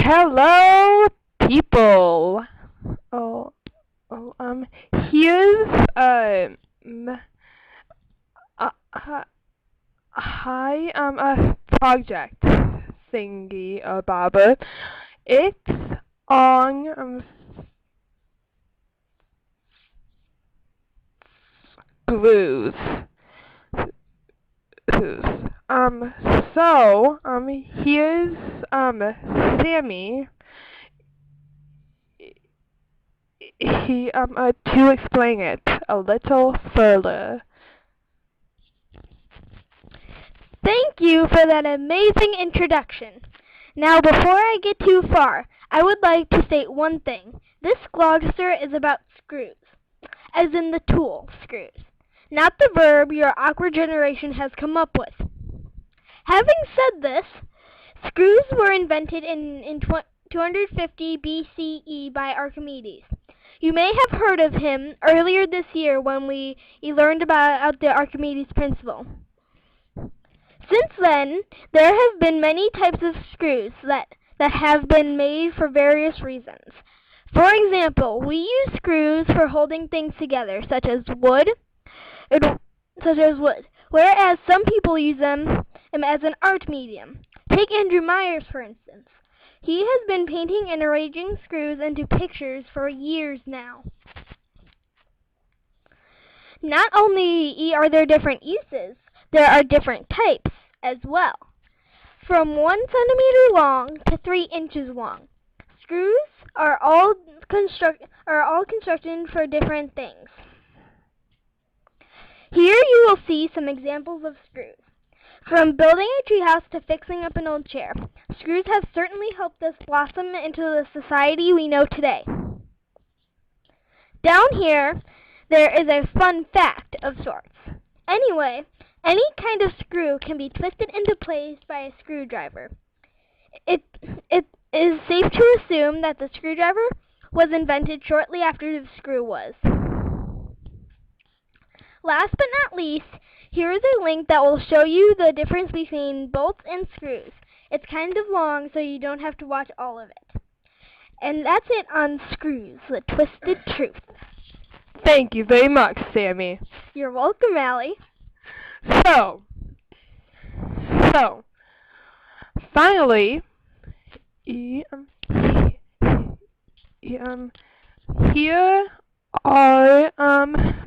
Hello, people. Oh, here's a a project thingy, Baba. It's on screws. Um, here's Sammy. He to explain it a little further. Thank you for that amazing introduction. Now, before I get too far, I would like to state one thing. This Glogster is about screws, as in the tool, screws, not the verb your awkward generation has come up with. Having said this, screws were invented in 250 BCE by Archimedes. You may have heard of him earlier this year when we learned about the Archimedes principle. Since then, there have been many types of screws that have been made for various reasons. For example, we use screws for holding things together, such as wood, whereas some people use them as an art medium. Take Andrew Myers, for instance. He has been painting and arranging screws into pictures for years now. Not only are there different uses, there are different types as well. From 1 centimeter long to 3 inches long. Screws are all constructed for different things. Here you will see some examples of screws. From building a treehouse to fixing up an old chair, screws have certainly helped us blossom into the society we know today. Down here, there is a fun fact of sorts. Anyway, any kind of screw can be twisted into place by a screwdriver. It is safe to assume that the screwdriver was invented shortly after the screw was. Last but not least, here is a link that will show you the difference between bolts and screws. It's kind of long, so you don't have to watch all of it. And that's it on Screws, the Twisted Truth. Thank you very much, Sammy. You're welcome, Allie. So, finally, here are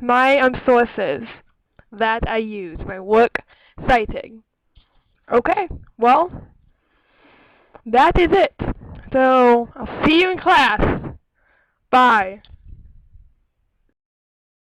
my sources that I use, my work citing. Okay, well, that is it. So, I'll see you in class. Bye.